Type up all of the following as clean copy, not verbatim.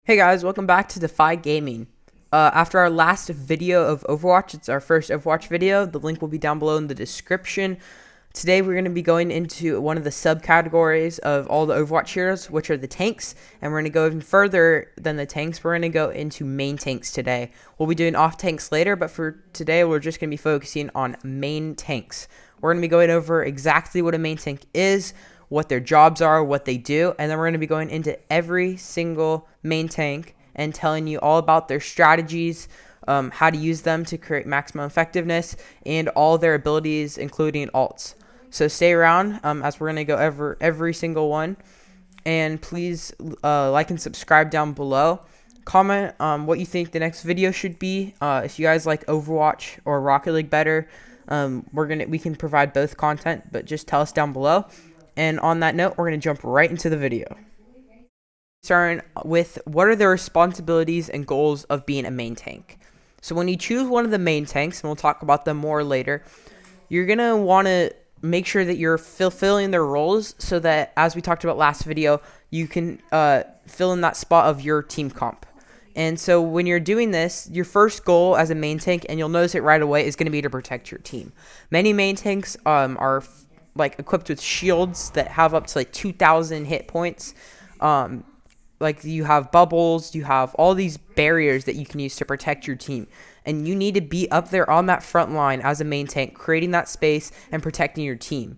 Hey guys, welcome back to Defy Gaming. After our last video of Overwatch, it's our first Overwatch video. The link will be down below in the description. Today we're going to be going into one of the subcategories of all the Overwatch heroes, which are the tanks. And we're going to go even further than the tanks. We're going to go into main tanks today. We'll be doing off tanks later, but for today we're just going to be focusing on main tanks. We're going to be going over exactly what a main tank is, what their jobs are, what they do, and then we're going to be going into every single main tank and telling you all about their strategies, how to use them to create maximum effectiveness, and all their abilities, including ults. So stay around as we're going to go over every single one, and please like and subscribe down below. Comment what you think the next video should be. If you guys like Overwatch or Rocket League better, we can provide both content, but just tell us down below. And on that note, we're going to jump right into the video. Starting with what are the responsibilities and goals of being a main tank. So when you choose one of the main tanks, and we'll talk about them more later, you're going to want to make sure that you're fulfilling their roles so that, as we talked about last video, you can fill in that spot of your team comp. And so when you're doing this, your first goal as a main tank, and you'll notice it right away, is going to be to protect your team. Many main tanks are equipped with shields that have up to 2,000 hit points. You have bubbles, you have all these barriers that you can use to protect your team, and you need to be up there on that front line as a main tank, creating that space and protecting your team.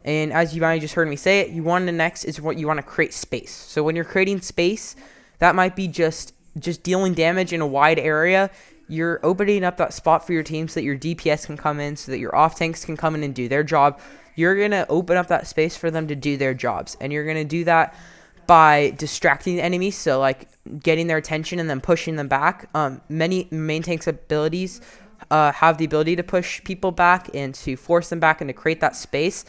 And as you might have just heard me say it, you want to create space. So when you're creating space, that might be just dealing damage in a wide area. You're opening up that spot for your team so that your DPS can come in, so that your off tanks can come in and do their job. You're going to open up that space for them to do their jobs. And you're going to do that by distracting the enemy, so getting their attention and then pushing them back. Many main tanks' abilities have the ability to push people back and to force them back and to create that space.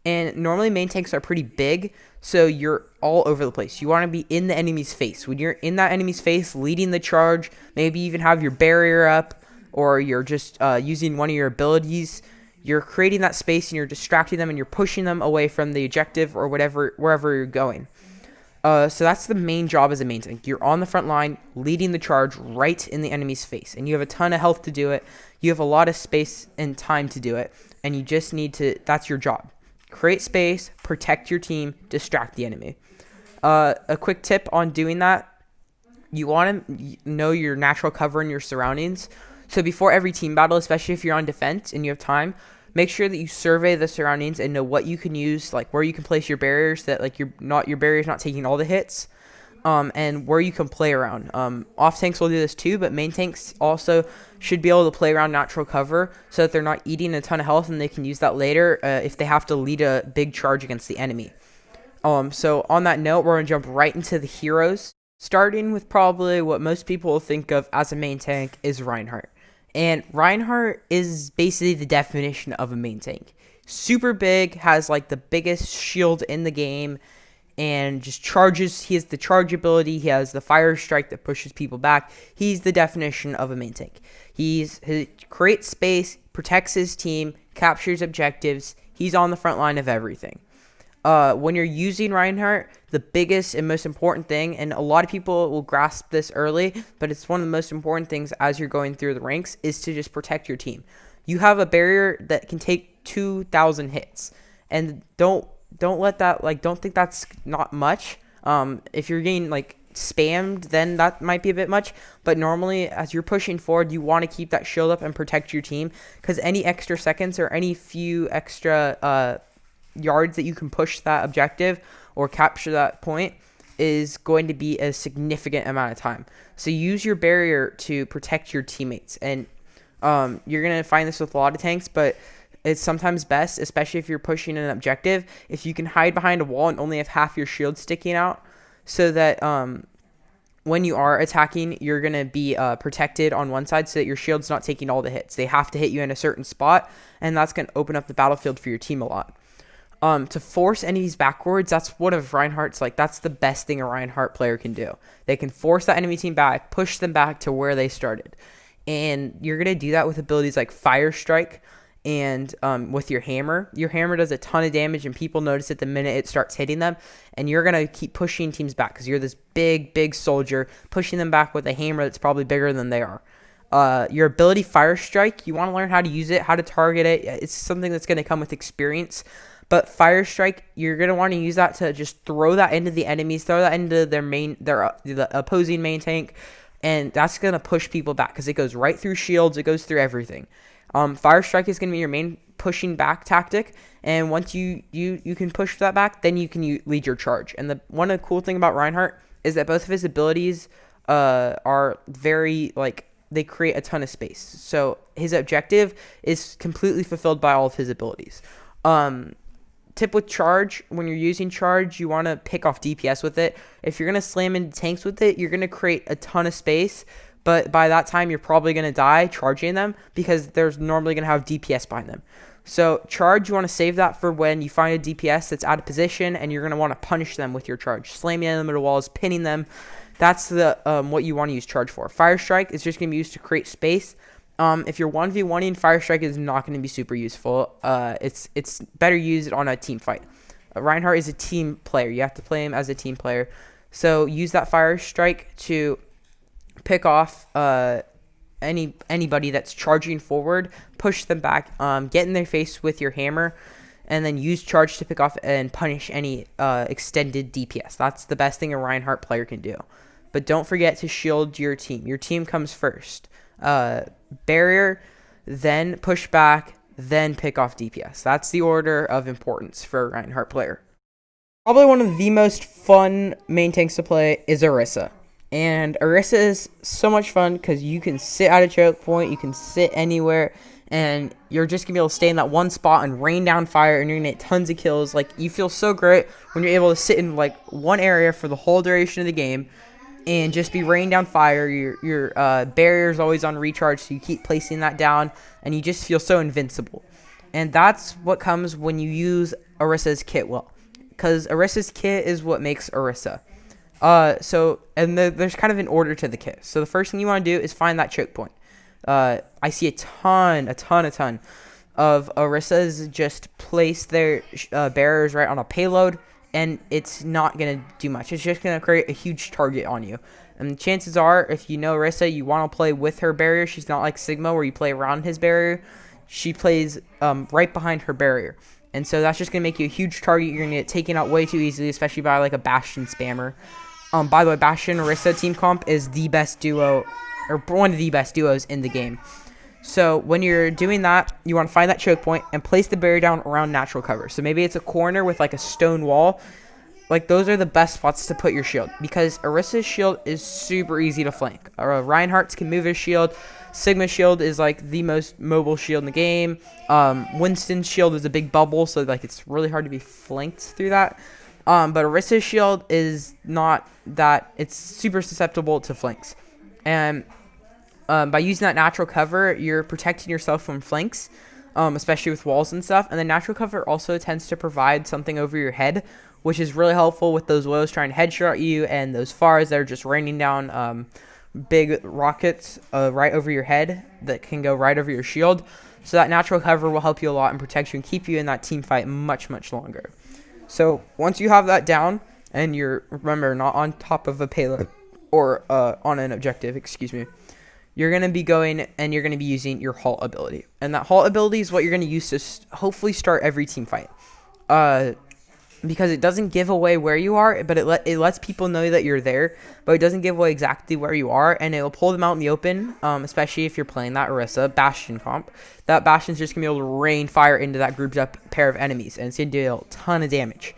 And normally main tanks are pretty big, so you're all over the place. You want to be in the enemy's face. When you're in that enemy's face, leading the charge, maybe even have your barrier up, or you're just using one of your abilities. You're creating that space and you're distracting them and you're pushing them away from the objective or wherever you're going. So that's the main job as a main tank. You're on the front line, leading the charge right in the enemy's face, and you have a ton of health to do it. You have a lot of space and time to do it, and you just need to. That's your job. Create space, protect your team, distract the enemy. A quick tip on doing that: you want to know your natural cover and your surroundings. So before every team battle, especially if you're on defense and you have time, make sure that you survey the surroundings and know what you can use, where you can place your barriers, that your barrier's not taking all the hits, and where you can play around. Off tanks will do this too, but main tanks also should be able to play around natural cover so that they're not eating a ton of health and they can use that later if they have to lead a big charge against the enemy. So on that note, we're going to jump right into the heroes, starting with probably what most people will think of as a main tank is Rienhardt. And Rienhardt is basically the definition of a main tank. Super big, has the biggest shield in the game, and just charges. He has the charge ability. He has the fire strike that pushes people back. He's the definition of a main tank. He creates space, protects his team, captures objectives. He's on the front line of everything. When you're using Rienhardt, the biggest and most important thing, and a lot of people will grasp this early, but it's one of the most important things as you're going through the ranks, is to just protect your team. You have a barrier that can take 2,000 hits, and don't let that, don't think that's not much. If you're getting spammed, then that might be a bit much, but normally as you're pushing forward, you want to keep that shield up and protect your team, because any extra seconds or any few extra yards that you can push that objective or capture that point is going to be a significant amount of time. So use your barrier to protect your teammates, and you're going to find this with a lot of tanks, but it's sometimes best, especially if you're pushing an objective, if you can hide behind a wall and only have half your shield sticking out, so that when you are attacking, you're going to be protected on one side so that your shield's not taking all the hits. They have to hit you in a certain spot, and that's going to open up the battlefield for your team a lot. To force enemies backwards, that's one of Rienhardt's, that's the best thing a Rienhardt player can do. They can force that enemy team back, push them back to where they started. And you're going to do that with abilities like Fire Strike and with your hammer. Your hammer does a ton of damage, and people notice it the minute it starts hitting them, and you're going to keep pushing teams back because you're this big soldier pushing them back with a hammer that's probably bigger than they are. Your ability Fire Strike, you want to learn how to use it, how to target it. It's something that's going to come with experience. But Fire Strike, you're going to want to use that to just throw that into the enemies, throw that into the opposing main tank, and that's going to push people back because it goes right through shields, it goes through everything. Fire Strike is going to be your main pushing back tactic, and once you can push that back, then you can lead your charge. And one of the cool thing about Rienhardt is that both of his abilities are very, they create a ton of space. So his objective is completely fulfilled by all of his abilities. Tip with charge, when you're using charge, you want to pick off DPS with it. If you're going to slam into tanks with it, you're going to create a ton of space, but by that time you're probably going to die charging them because there's normally going to have DPS behind them. So charge, you want to save that for when you find a DPS that's out of position and you're going to want to punish them with your charge, slamming in the middle walls, pinning them. That's what you want to use charge for. Fire Strike is just going to be used to create space. If you're 1v1ing, Fire Strike is not going to be super useful. It's better used on a team fight. Rienhardt is a team player. You have to play him as a team player. So use that Fire Strike to pick off anybody that's charging forward, push them back, get in their face with your hammer, and then use charge to pick off and punish any extended DPS. That's the best thing a Rienhardt player can do. But don't forget to shield your team. Your team comes first. Barrier, then push back, then pick off DPS. That's the order of importance for a Rienhardt player. Probably one of the most fun main tanks to play is Orisa. And Orisa is so much fun because you can sit at a choke point, you can sit anywhere, and you're just going to be able to stay in that one spot and rain down fire, and you're going to get tons of kills. You feel so great when you're able to sit in, one area for the whole duration of the game and just be raining down fire. Your barrier is always on recharge, so you keep placing that down, and you just feel so invincible. And that's what comes when you use Orisa's kit well, because Orisa's kit is what makes Orisa. There's kind of an order to the kit. So the first thing you want to do is find that choke point. I see a ton of Orisas just place their barriers right on a payload, and it's not going to do much. It's just going to create a huge target on you. And chances are, if you know Orisa, you want to play with her barrier. She's not like Sigma where you play around his barrier. She plays right behind her barrier. And so that's just going to make you a huge target. You're going to get taken out way too easily, especially by a Bastion spammer. By the way, Bastion Orisa team comp is the best duo, or one of the best duos in the game. So when you're doing that, you want to find that choke point and place the barrier down around natural cover. So maybe it's a corner with a stone wall. Those are the best spots to put your shield, because Orisa's shield is super easy to flank. Rienhardt's can move his shield. Sigma's shield is the most mobile shield in the game. Winston's shield is a big bubble, so it's really hard to be flanked through that. But Orisa's shield is not that. It's super susceptible to flanks. And by using that natural cover, you're protecting yourself from flanks, especially with walls and stuff. And the natural cover also tends to provide something over your head, which is really helpful with those woes trying to headshot you and those fars that are just raining down big rockets right over your head that can go right over your shield. So that natural cover will help you a lot and protect you and keep you in that team fight much longer. So once you have that down, and you're, remember, not on top of a payload or on an objective, excuse me, you're going to be going and you're going to be using your halt ability. And that halt ability is what you're going to use to hopefully start every team fight. Because it doesn't give away where you are, but it lets people know that you're there, but it doesn't give away exactly where you are, and it will pull them out in the open, especially if you're playing that Orisa Bastion comp. That Bastion's just going to be able to rain fire into that grouped up pair of enemies, and it's going to do a ton of damage.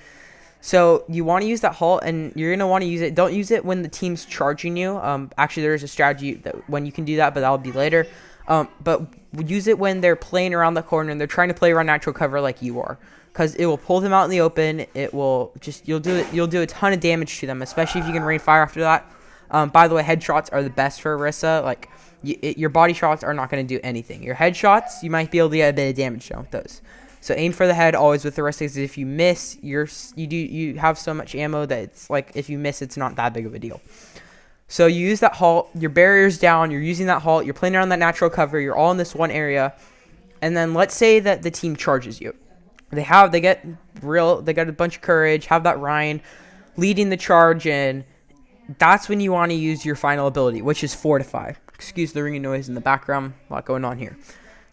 So you want to use that halt, and you're going to want to use it. Don't use it when the team's charging you. Actually, there is a strategy that when you can do that, but that'll be later. But use it when they're playing around the corner and they're trying to play around natural cover like you are, because it will pull them out in the open. It will just you'll do a ton of damage to them, especially if you can rain fire after that. By the way, headshots are the best for Orisa. Your body shots are not going to do anything. Your headshots, you might be able to get a bit of damage done with those. So aim for the head always with the Orisa, because if you miss, you have so much ammo that it's if you miss, it's not that big of a deal. So you use that halt, your barrier's down, you're using that halt, you're playing around that natural cover, you're all in this one area. And then let's say that the team charges you. They get a bunch of courage, have that Ryan leading the charge in. That's when you want to use your final ability, which is Fortify. Excuse the ringing noise in the background. A lot going on here.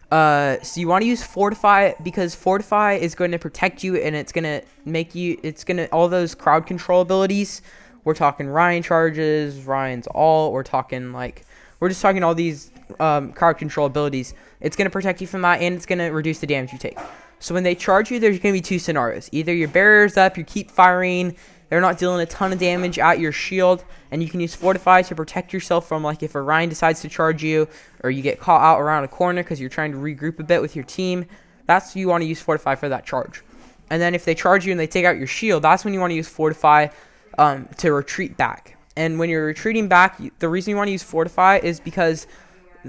So you want to use Fortify because Fortify is going to protect you, and it's going to all those crowd control abilities. We're talking Ryan charges, Ryan's ult. We're just talking all these crowd control abilities. It's going to protect you from that, and it's going to reduce the damage you take. So when they charge you, there's going to be two scenarios. Either your barrier's up, you keep firing, they're not dealing a ton of damage at your shield, and you can use Fortify to protect yourself from, like, if a Ryan decides to charge you, or you get caught out around a corner because you're trying to regroup a bit with your team. That's you want to use Fortify for that charge. And then if they charge you and they take out your shield, that's when you want to use Fortify to retreat back. And when you're retreating back, the reason you want to use Fortify is because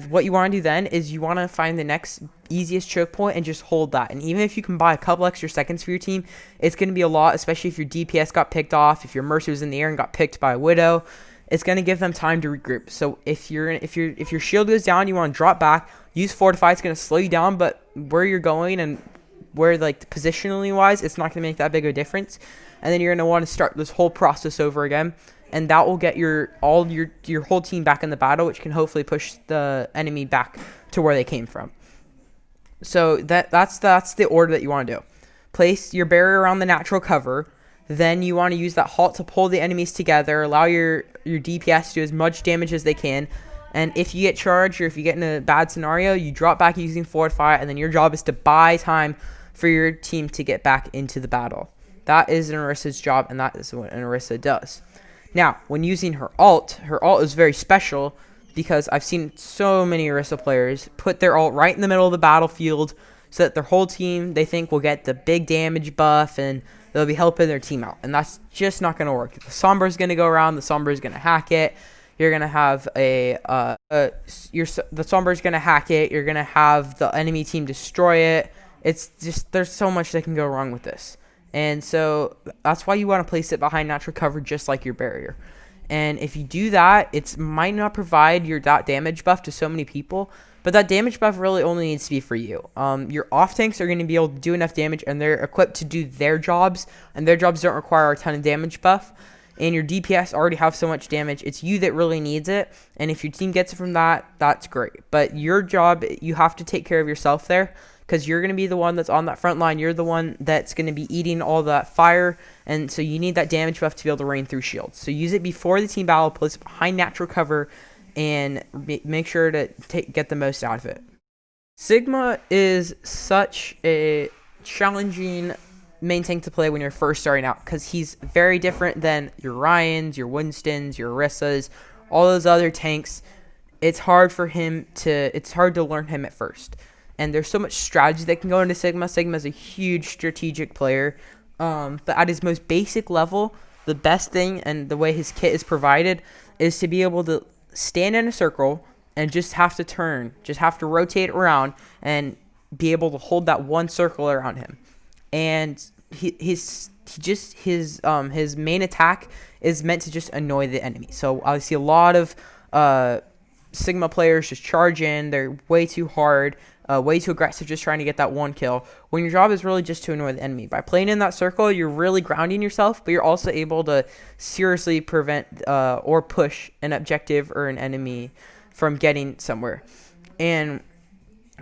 what you want to do then is you want to find the next easiest choke point and just hold that. And even if you can buy a couple extra seconds for your team, it's going to be a lot, especially if your DPS got picked off, if your Mercy was in the air and got picked by a Widow. It's going to give them time to regroup. So if your shield goes down, you want to drop back, use Fortify. It's going to slow you down, but where you're going and where, like, positionally wise, it's not going to make that big of a difference. And then you're going to want to start this whole process over again. And that will get your whole team back in the battle, which can hopefully push the enemy back to where they came from. So that's the order that you want to do. Place your barrier around the natural cover. Then you want to use that halt to pull the enemies together. Allow your DPS to do as much damage as they can. And if you get charged or if you get in a bad scenario, you drop back using Fortify. And then your job is to buy time for your team to get back into the battle. That is an Orisa's job, and that is what an Orisa does. Now, when using her ult is very special because I've seen so many Orisa players put their ult right in the middle of the battlefield so that their whole team, they think, will get the big damage buff and they'll be helping their team out. And that's just not going to work. The Sombra is going to go around. The Sombra is going to hack it. You're going to have the Sombra is going to hack it. You're going to have the enemy team destroy it. It's just, there's so much that can go wrong with this. And so that's why you want to place it behind natural cover just like your barrier. And if you do that, it might not provide that damage buff to so many people, but that damage buff really only needs to be for you. Your off tanks are going to be able to do enough damage, and they're equipped to do their jobs, and their jobs don't require a ton of damage buff. And your DPS already have so much damage. It's you that really needs it, and if your team gets it from that, that's great. But your job, you have to take care of yourself there, because you're going to be the one that's on that front line. You're the one that's going to be eating all that fire, and so you need that damage buff to be able to rain through shields. So use it before the team battle, place it behind natural cover, and make sure to get the most out of it. Sigma is such a challenging main tank to play when you're first starting out because he's very different than your Ryans, your Winstons, your Orisas, all those other tanks. It's hard to learn him at first. And there's so much strategy that can go into Sigma. Sigma is a huge strategic player. But at his most basic level, the best thing and the way his kit is provided is to be able to stand in a circle and just have to turn, just have to rotate around and be able to hold that one circle around him. And his main attack is meant to just annoy the enemy. So I see a lot of Sigma players just charge in. They're way too hard. Way too aggressive, just trying to get that one kill, when your job is really just to annoy the enemy. By playing in that circle, you're really grounding yourself, but you're also able to seriously prevent or push an objective or an enemy from getting somewhere. And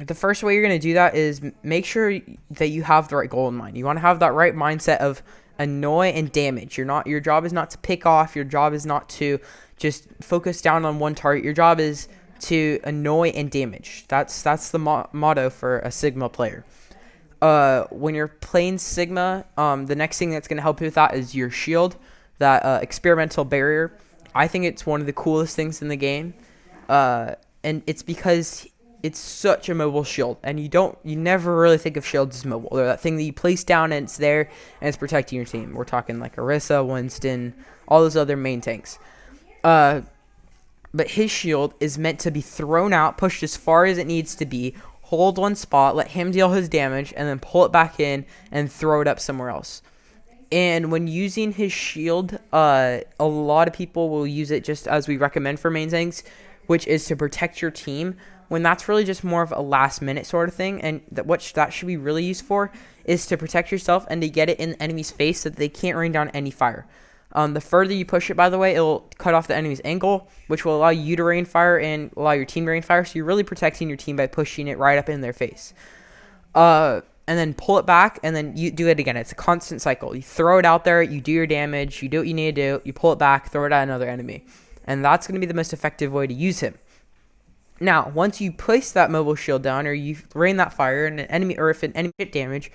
the first way you're going to do that is make sure that you have the right goal in mind. You want to have that right mindset of annoy and damage. Your job is not to pick off. Your job is not to just focus down on one target. Your job is to annoy and damage. That's the motto for a Sigma player. When you're playing Sigma, the next thing that's going to help you with that is your shield, that experimental barrier. I think it's one of the coolest things in the game, and it's because it's such a mobile shield, and you never really think of shields as mobile. They're that thing that you place down and it's there and it's protecting your team. We're talking like Orisa, Winston, all those other main tanks. But his shield is meant to be thrown out, pushed as far as it needs to be, hold one spot, let him deal his damage, and then pull it back in and throw it up somewhere else. And when using his shield, a lot of people will use it just as we recommend for main tanks, which is to protect your team. when that's really just more of a last minute sort of thing, and that should be really used for is to protect yourself and to get it in the enemy's face so that they can't rain down any fire. The further you push it, by the way, it'll cut off the enemy's angle, which will allow you to rain fire and allow your team to rain fire. So you're really protecting your team by pushing it right up in their face. And then pull it back, and then you do it again. It's a constant cycle. You throw it out there, you do your damage, you do what you need to do, you pull it back, throw it at another enemy. And that's going to be the most effective way to use him. Now, once you place that mobile shield down, or you rain that fire, and an enemy, or if an enemy hit damage,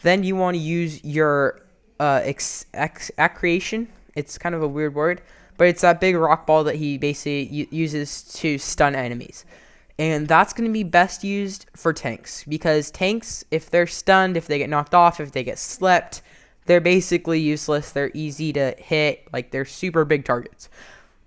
then you want to use your accretion. It's kind of a weird word, but it's that big rock ball that he basically uses to stun enemies. And that's going to be best used for tanks, because tanks, if they're stunned, if they get knocked off, if they get slept, they're basically useless. They're easy to hit, like they're super big targets.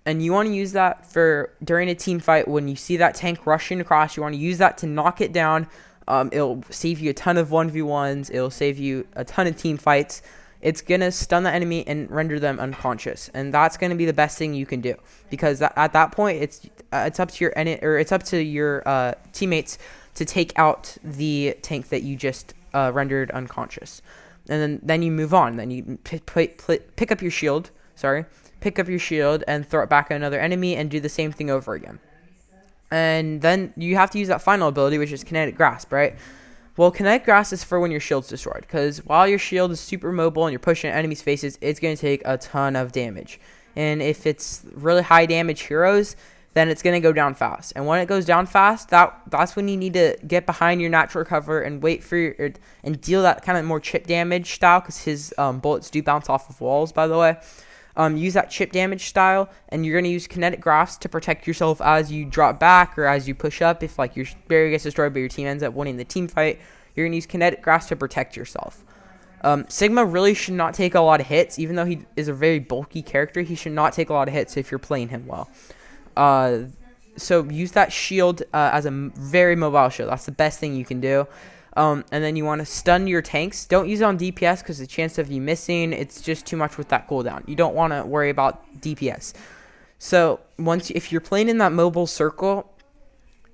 And you want to use that for during a team fight when you see that tank rushing across. You want to use that to knock it down. It'll save you a ton of 1v1s. It'll save you a ton of team fights. It's going to stun the enemy and render them unconscious. And that's going to be the best thing you can do, because at that point, it's up to your teammates to take out the tank that you just rendered unconscious. And then you move on. Then you pick up your shield. Pick up your shield and throw it back at another enemy and do the same thing over again. And then you have to use that final ability, which is Kinetic Grasp, right? Well, Kinetic Grasp is for when your shield's destroyed, because while your shield is super mobile and you're pushing at enemies' faces, it's going to take a ton of damage. And if it's really high damage heroes, then it's going to go down fast. And when it goes down fast, that's when you need to get behind your natural cover and wait for and deal that kind of more chip damage style, because his bullets do bounce off of walls, by the way. Use that chip damage style, and you're going to use Kinetic Grasp to protect yourself as you drop back or as you push up. If like your barrier gets destroyed but your team ends up winning the team fight, you're going to use Kinetic Grasp to protect yourself. Sigma really should not take a lot of hits. Even though he is a very bulky character, he should not take a lot of hits if you're playing him well. So use that shield as a very mobile shield. That's the best thing you can do. And then you want to stun your tanks. Don't use it on DPS, because the chance of you missing, it's just too much with that cooldown. You don't want to worry about DPS. So if you're playing in that mobile circle,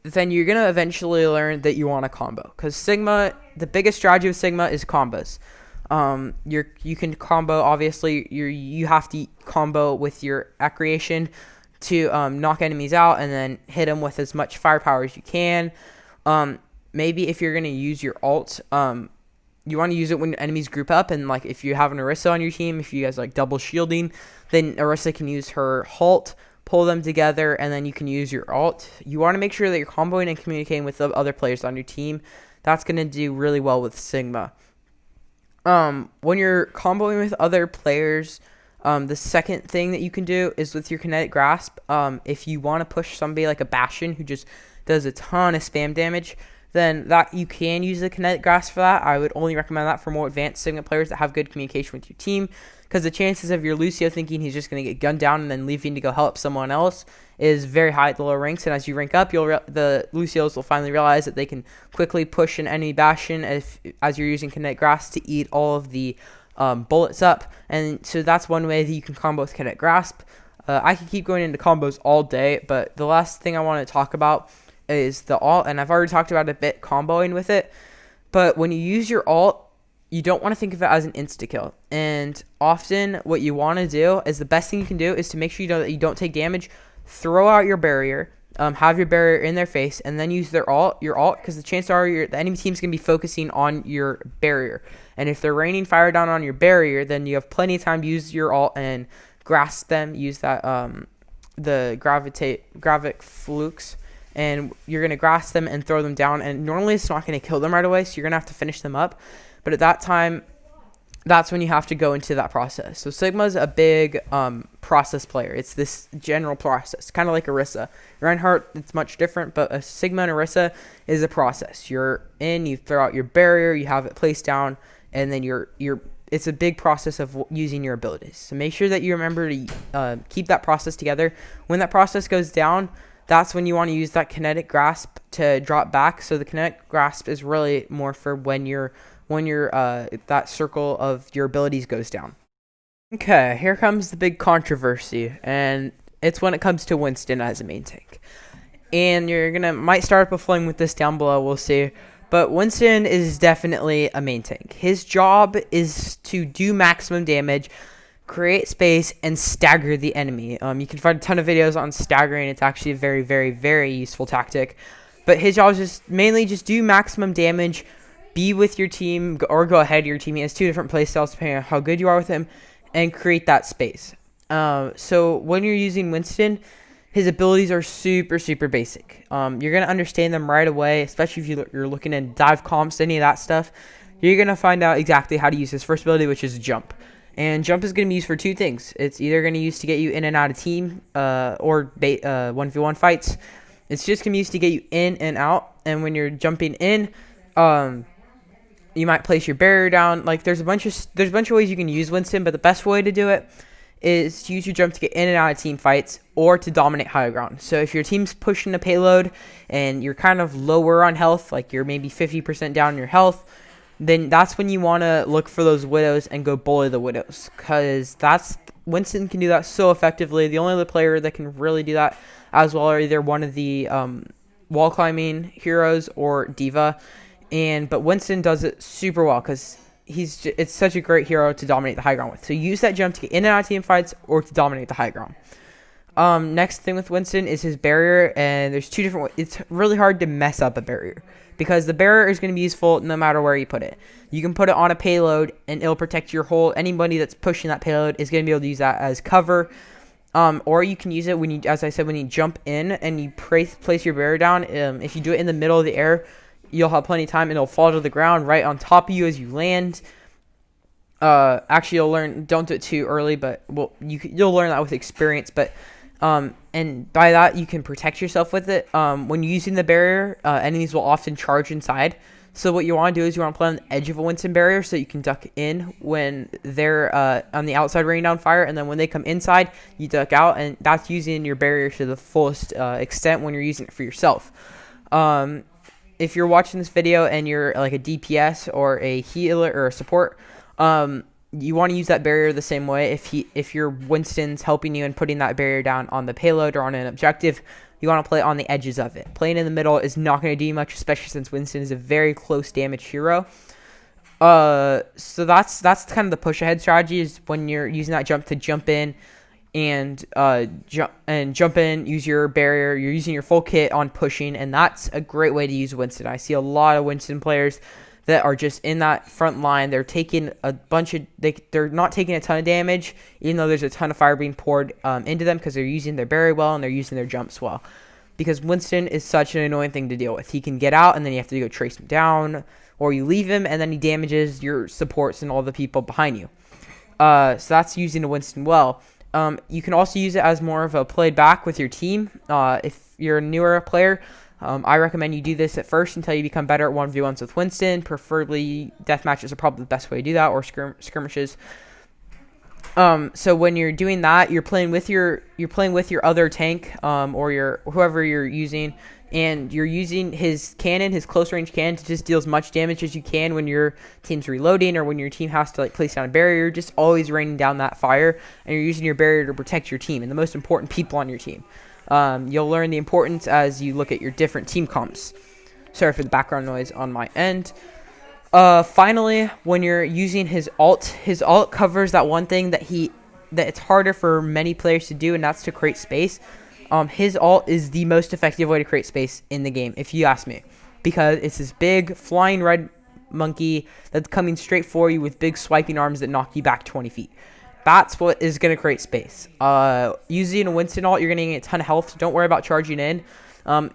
then you're going to eventually learn that you want a combo. Because Sigma, the biggest strategy of Sigma is combos. You can combo, obviously, you have to combo with your accretion to knock enemies out and then hit them with as much firepower as you can. Maybe if you're going to use your ult, you want to use it when enemies group up, and like if you have an Orisa on your team, if you guys like double shielding, then Orisa can use her ult, pull them together, and then you can use your ult. You want to make sure that you're comboing and communicating with the other players on your team. That's going to do really well with Sigma. When you're comboing with other players, the second thing that you can do is with your Kinetic Grasp. If you want to push somebody like a Bastion who just does a ton of spam damage, then that you can use the Kinetic Grasp for that. I would only recommend that for more advanced Sigma players that have good communication with your team, because the chances of your Lucio thinking he's just going to get gunned down and then leaving to go help someone else is very high at the lower ranks. And as you rank up, the Lucios will finally realize that they can quickly push an enemy Bastion as you're using Kinetic Grasp to eat all of the bullets up. And so that's one way that you can combo with Kinetic Grasp. I could keep going into combos all day, but the last thing I want to talk about is the ult, and I've already talked about a bit comboing with it. But when you use your ult, you don't want to think of it as an insta-kill. And often what you want to do is the best thing you can do is to make sure that you don't take damage. Throw out your barrier, have your barrier in their face, and then use your ult, because the chances are the enemy team's going to be focusing on your barrier. And if they're raining fire down on your barrier, then you have plenty of time to use your ult and grasp them, use that the gravic flukes, and you're going to grasp them and throw them down. And normally it's not going to kill them right away, so you're going to have to finish them up. But at that time, that's when you have to go into that process. So Sigma's a big process player. It's this general process, kind of like Orisa. Rienhardt, it's much different, but a Sigma and Orisa is a process. You're in, you throw out your barrier, you have it placed down, and then it's a big process of using your abilities. So make sure that you remember to keep that process together. When that process goes down, that's when you want to use that Kinetic Grasp to drop back. So the Kinetic Grasp is really more for when that circle of your abilities goes down. Okay, here comes the big controversy, and it's when it comes to Winston as a main tank. and you're gonna might start up a flame with this down below. We'll see. But Winston is definitely a main tank. His job is to do maximum damage, create space, and stagger the enemy. You can find a ton of videos on staggering. It's actually a very, very, very useful tactic. But his job is mainly just do maximum damage, be with your team, or go ahead of your team. He has two different playstyles depending on how good you are with him, and create that space. So when you're using Winston, his abilities are super, super basic. You're going to understand them right away, especially if you're looking in dive comps, any of that stuff. You're going to find out exactly how to use his first ability, which is jump. And jump is going to be used for two things. It's either going to use to get you in and out of team or 1v1 fights. It's just going to be used to get you in and out. And when you're jumping in, you might place your barrier down. Like there's a bunch of ways you can use Winston, but the best way to do it is to use your jump to get in and out of team fights or to dominate high ground. So if your team's pushing a payload and you're kind of lower on health, like you're maybe 50% down in your health, then that's when you want to look for those widows and go bully the widows, because Winston can do that so effectively. The only other player that can really do that as well are either one of the wall climbing heroes or Diva, but Winston does it super well because it's such a great hero to dominate the high ground with. So use that jump to get in and out of team fights or to dominate the high ground. Next thing with Winston is his barrier, and there's two different ways. It's really hard to mess up a barrier because the barrier is going to be useful no matter where you put it. You can put it on a payload and it'll protect your whole. Anybody that's pushing that payload is going to be able to use that as cover. Or you can use it when you, as I said, when you jump in and you place your barrier down. If you do it in the middle of the air, you'll have plenty of time and it'll fall to the ground right on top of you as you land. Actually, you'll learn, don't do it too early, but you'll learn that with experience. But and by that you can protect yourself with it. When using the barrier, enemies will often charge inside. So what you want to do is you want to play on the edge of a Winston barrier so you can duck in when they're on the outside raining down fire, and then when they come inside, you duck out, and that's using your barrier to the fullest extent when you're using it for yourself. If you're watching this video and you're like a DPS or a healer or a support, you want to use that barrier the same way. If your Winston's helping you and putting that barrier down on the payload or on an objective, you want to play on the edges of it. Playing in the middle is not going to do much, especially since Winston is a very close damage hero. So that's kind of the push ahead strategy, is when you're using that jump to jump in and jump in, use your barrier. You're using your full kit on pushing, and that's a great way to use Winston. I see a lot of Winston players that are just in that front line. They're taking they're not taking a ton of damage, even though there's a ton of fire being poured into them, because they're using their barrier well and they're using their jumps well. Because Winston is such an annoying thing to deal with. He can get out and then you have to go trace him down, or you leave him and then he damages your supports and all the people behind you. So that's using the Winston well. You can also use it as more of a played back with your team. If you're a newer player, I recommend you do this at first until you become better at 1v1s with Winston. Preferably, deathmatches are probably the best way to do that, or skirmishes. So when you're doing that, you're playing with your other tank, or whoever you're using, and you're using his cannon, his close range cannon, to just deal as much damage as you can when your team's reloading, or when your team has to place down a barrier. You're just always raining down that fire, and you're using your barrier to protect your team and the most important people on your team. You'll learn the importance as you look at your different team comps. Sorry for the background noise on my end. Finally, when you're using his ult covers that one thing that it's harder for many players to do, and that's to create space. His ult is the most effective way to create space in the game, if you ask me, because it's this big flying red monkey that's coming straight for you with big swiping arms that knock you back 20 feet. That's what is going to create space. Using a Winston ult, you're going to get a ton of health. Don't worry about charging in.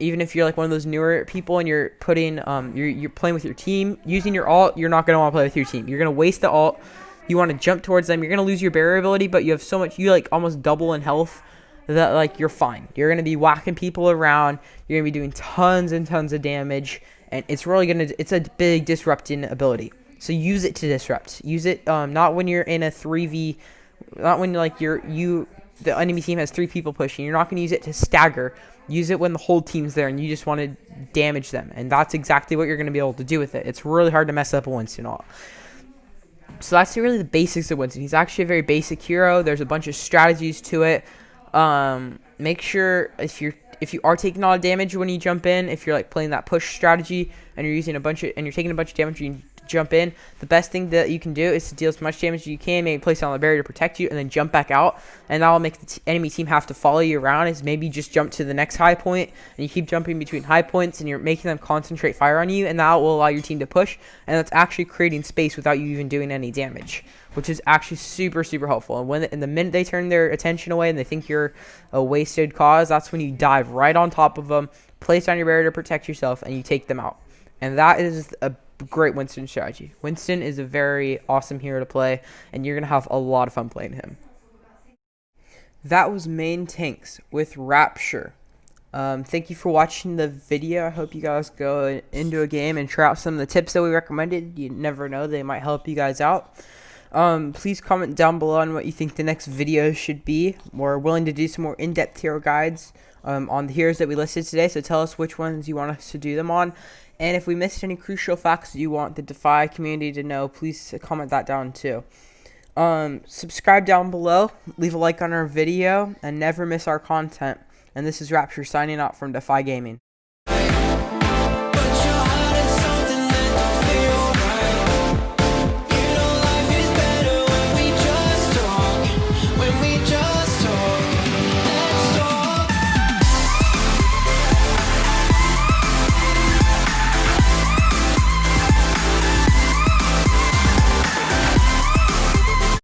Even if you're like one of those newer people and you're putting, you're playing with your team, using your ult, you're not going to want to play with your team. You're going to waste the ult. You want to jump towards them. You're going to lose your barrier ability, but you have so much, you like almost double in health that like you're fine. You're going to be whacking people around. You're going to be doing tons and tons of damage, and it's really it's a big disrupting ability. So use it to disrupt. Use it not when you're in a 3v, not when like the enemy team has 3 people pushing. You're not going to use it to stagger. Use it when the whole team's there and you just want to damage them, and that's exactly what you're going to be able to do with it. It's really hard to mess up a Winston ult. So that's really the basics of Winston. He's actually a very basic hero. There's a bunch of strategies to it. Make sure if if you are taking a lot of damage when you jump in, if you're like playing that push strategy and you're using you're taking a bunch of damage and you jump in, the best thing that you can do is to deal as much damage as you can, maybe place it on the barrier to protect you, and then jump back out, and that will make the enemy team have to follow you around. Is maybe just jump to the next high point, and you keep jumping between high points, and you're making them concentrate fire on you, and that will allow your team to push, and that's actually creating space without you even doing any damage, which is actually super, super helpful. And when in the minute they turn their attention away and they think you're a wasted cause, that's when you dive right on top of them, place down your barrier to protect yourself, and you take them out. And that is a great Winston strategy. Winston is a very awesome hero to play, and you're going to have a lot of fun playing him. That was main tanks with Rapture. Thank you for watching the video. I hope you guys go into a game and try out some of the tips that we recommended. You never know, they might help you guys out. Please comment down below on what you think the next video should be. We're willing to do some more in-depth hero guides on the heroes that we listed today, so tell us which ones you want us to do them on. And if we missed any crucial facts you want the Defy community to know, please comment that down too. Subscribe down below, leave a like on our video, and never miss our content. And this is Rapture signing out from Defy Gaming.